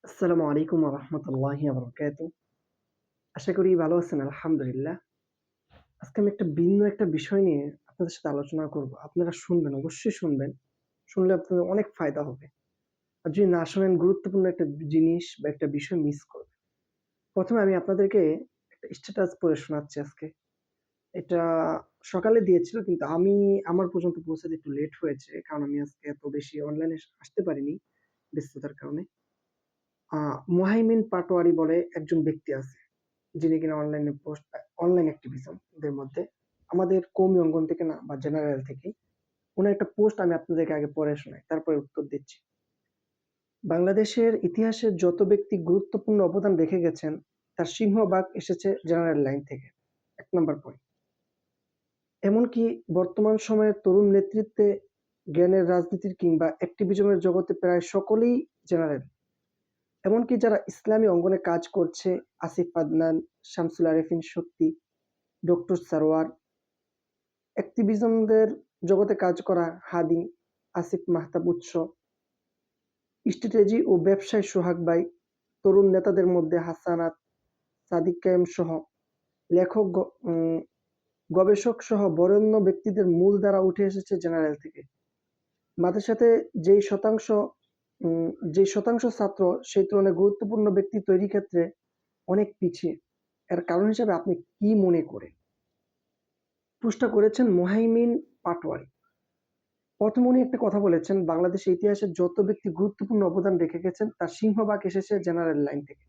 আসসালামু আলাইকুম ওয়া রাহমাতুল্লাহি ওয়া বারাকাতুহু। আশা করি ভালো আছেন আলহামদুলিল্লাহ। আজকে আমি ভিন্ন একটা বিষয় নিয়ে আপনাদের সাথে আলোচনা করব। আপনারা শুনবেন, অবশ্যই শুনবেন। শুনলে আপনাদের অনেক ফায়দা হবে। আর যদি না শোনেন গুরুত্বপূর্ণ একটা জিনিস বা একটা বিষয় মিস করবেন। ১ম এ আমি আপনাদেরকে একটা স্ট্যাটাস পড়ে শোনাচ্ছি আজকে। এটা সকালে দিয়েছিল কিন্তু আমার পর্যন্ত পৌঁছাতে একটু লেট হয়েছে। কারণ আমি আজকে এত বেশি অনলাইনে আসতে পারিনি ব্যস্ততার কারণে। আ মোহাইমিন পাটোয়ারি বলে একজন ব্যক্তি আছে। যিনি কিনা অনলাইন অ্যাক্টিভিজম দের মধ্যে আমাদের কওমি অঙ্গন থেকে না বা জেনারেল থেকেই। উনার একটা পোস্ট আমি আপনাদেরকে আগে পড়ে শোনাই। তারপরে উত্তর দিচ্ছি। বাংলাদেশের ইতিহাসে যত ব্যক্তি গুরুত্বপূর্ণ অবদান রেখে গেছেন, তার সিংহভাগ এসেছে জেনারেল লাইন থেকে। ১ নাম্বার পয়েন্ট। এমনকি বর্তমান সময়ের তরুণ নেতৃত্বে জ্ঞানের রাজনীতির কিংবা অ্যাক্টিভিজমের জগতে প্রায় সকলেই জেনারেল। এমনকি যারা ইসলামী অঙ্গনে কাজ করছে আসিফ আদনান, শামসুল আরেফিন শক্তি, ডক্টর সারোয়ার, অ্যাক্টিভিজমদের জগতে কাজ করা হাদি, আসিফ মাহতাব উৎস, স্ট্র্যাটেজি ও ব্যবসায় সোহাগ ভাই, তরুণ নেতাদের মধ্যে হাসানাত, সাদিক কায়েম সহ লেখক, গবেষক সহ বরেণ্য ব্যক্তিদের মূল ধারা উঠে এসেছে জেনারেল থেকে। মাদ্রাসাতে যেই শতাংশ যেই শতাংশ ছাত্র সেই তুলনায় গুরুত্বপূর্ণ ব্যক্তি তৈরির ক্ষেত্রে অনেক পিছিয়ে। এর কারণ হিসেবে আপনি কি মনে করেন? পোস্টটা করেছেন মোহাইমিন পাটোয়ারি। ১ম উনি একটা কথা বলেছেন, বাংলাদেশের ইতিহাসে যত ব্যক্তি গুরুত্বপূর্ণ অবদান রেখে গেছেন তার সিংহভাগ এসেছে জেনারেল লাইন থেকে।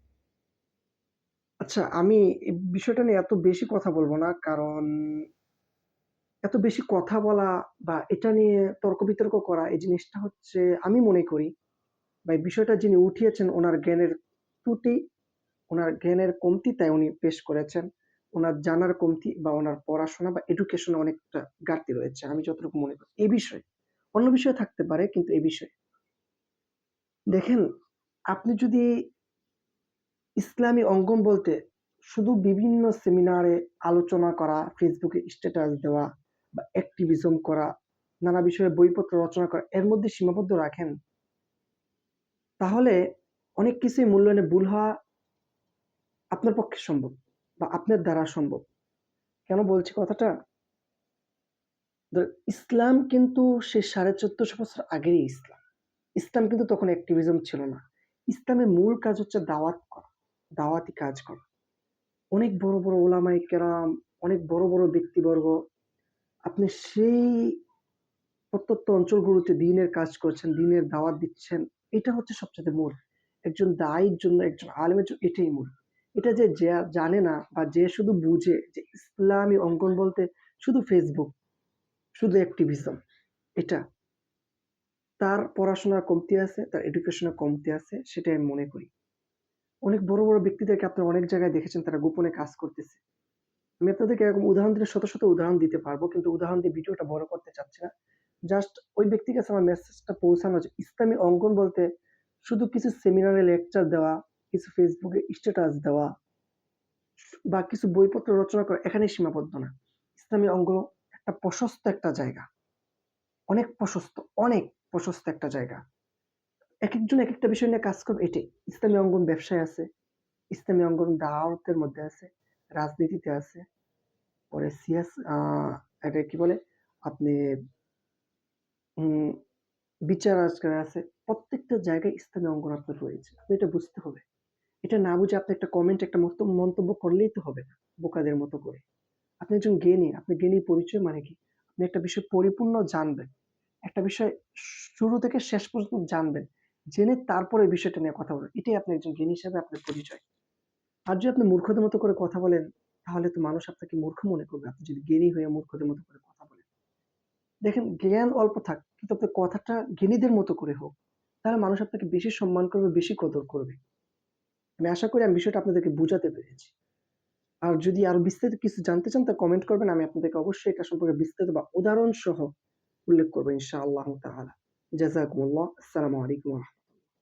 আচ্ছা, আমি এই বিষয়টা নিয়ে এত বেশি কথা বলব না। কারণ এত বেশি কথা বলা বা এটা নিয়ে তর্ক-বিতর্ক করা এই জিনিসটা হচ্ছে আমি মনে করি বা এই বিষয়টা যিনি উঠিয়েছেন ওনার জ্ঞানের ত্রুটি, ওনার জ্ঞানের কমতি তাই উনি পেশ করেছেন। ওনার জানার কমতি বা ওনার পড়াশোনা বা এডুকেশন এ অনেকটা ঘাটতি রয়েছে। আমি যতটুকু মনে করি। এই বিষয়ে। অন্য বিষয় থাকতে পারে কিন্তু এই বিষয়ে। দেখেন, আপনি যদি ইসলামী অঙ্গন বলতে শুধু বিভিন্ন সেমিনারে আলোচনা করা, ফেসবুকে স্ট্যাটাস দেওয়া বা অ্যাক্টিভিজম করা, নানা বিষয়ে বইপত্র রচনা করা এর মধ্যে সীমাবদ্ধ রাখেন, তাহলে অনেক কিছুই মূল্যায়নে ভুল হওয়া আপনার পক্ষে সম্ভব বা আপনার দ্বারা সম্ভব। কেন বলছি কথাটা? ইসলাম কিন্তু সে ১৪৫০ বছর আগেরই ইসলাম। ইসলাম কিন্তু তখন অ্যাক্টিভিজম ছিল না। ইসলামের মূল কাজ হচ্ছে দাওয়াত করা, দাওয়াতি কাজ করা। অনেক বড়, বড় ওলামায়ে কেরাম, অনেক বড়, বড় ব্যক্তিবর্গ আপনি সেই প্রত্যন্ত অঞ্চলগুলোতে দ্বীনের কাজ করছেন, দ্বীনের দাওয়াত দিচ্ছেন। এটা হচ্ছে সবচাইতে মূল। একজন দায়ীর জন্য, একজন আলেমের জন্য এটাই মূল। এটা যে জানে না বা যে শুধু বুঝে যে ইসলামী অঙ্গন বলতে শুধু ফেসবুক, শুধু অ্যাক্টিভিজম এটা। তার পড়াশোনার কমতি আছে, তার এডুকেশনের কমতি আছে সেটাই আমি মনে করি। অনেক বড়, বড় ব্যক্তিদেরকে আপনারা অনেক জায়গায় দেখেছেন তারা গোপনে কাজ করতেছে। আমি আপনাদেরকে এরকম উদাহরণ দিলে শত, শত উদাহরণ দিতে পারবো। কিন্তু উদাহরণ দিয়ে ভিডিওটা বড় করতে চাচ্ছি না। জাস্ট ওই ব্যক্তির কাছে আমার মেসেজটা পৌঁছানো যে ইসলামী অঙ্গন বলতে শুধু কিছু সেমিনারে লেকচার দেওয়া, কিছু ফেসবুকে স্ট্যাটাস দেওয়া বা কিছু বইপত্র রচনা করা এখানেই সীমাবদ্ধ না। ইসলামী অঙ্গন একটা প্রশস্ত একটা জায়গা। অনেক প্রশস্ত একটা জায়গা। একেকজন একেকটা বিষয় নিয়ে কাজ করবে এটাই। ইসলামী অঙ্গন ব্যবসায় আছে, ইসলামী অঙ্গন দাওয়াতের মধ্যে আছে, রাজনীতিতে আছে। পরে এটা কি বলে? আপনি উম বিচার আজকাল আছে। প্রত্যেকটা জায়গায় ইসলামী অঙ্গন আপনার রয়েছে। আপনি এটা বুঝতে হবে। এটা না বুঝে আপনি একটা কমেন্ট, একটা মন্তব্য করলেই তো হবে না, বোকাদের মতো করে। আপনি একজন জ্ঞানী, আপনার জ্ঞানী পরিচয় মানে কি? আপনি একটা বিষয় পরিপূর্ণ জানবেন। একটা বিষয় শুরু থেকে শেষ পর্যন্ত জানবেন। জেনে তারপরে এই বিষয়টা নিয়ে কথা বলবেন। এটাই আপনি একজন জ্ঞানী হিসেবে আপনার পরিচয়। আর যদি আপনি মূর্খদের মতো করে কথা বলেন, তাহলে তো মানুষ আপনাকে মূর্খ মনে করবে। আপনি যদি জ্ঞানী হয়ে মূর্খদের মতো করে কথা বলেন। দেখেন জ্ঞান অল্প থাক, কিন্তু আপনার কথাটা জ্ঞানীদের মতো করে হোক। তাহলে মানুষ আপনাকে বেশি সম্মান করবে, বেশি কদর করবে। আমি আশা করি আমি বিষয়টা আপনাদেরকে বুঝাতে পেরেছি। আর যদি আরো বিস্তারিত কিছু জানতে চান তা কমেন্ট করবেন। আমি আপনাদেরকে অবশ্যই এটা সম্পর্কে বিস্তারিত বা উদাহরণ সহ উল্লেখ করব ইনশাআল্লাহু তাআলা। জাযাকুমুল্লাহ। আসসালামু আলাইকুম ওয়া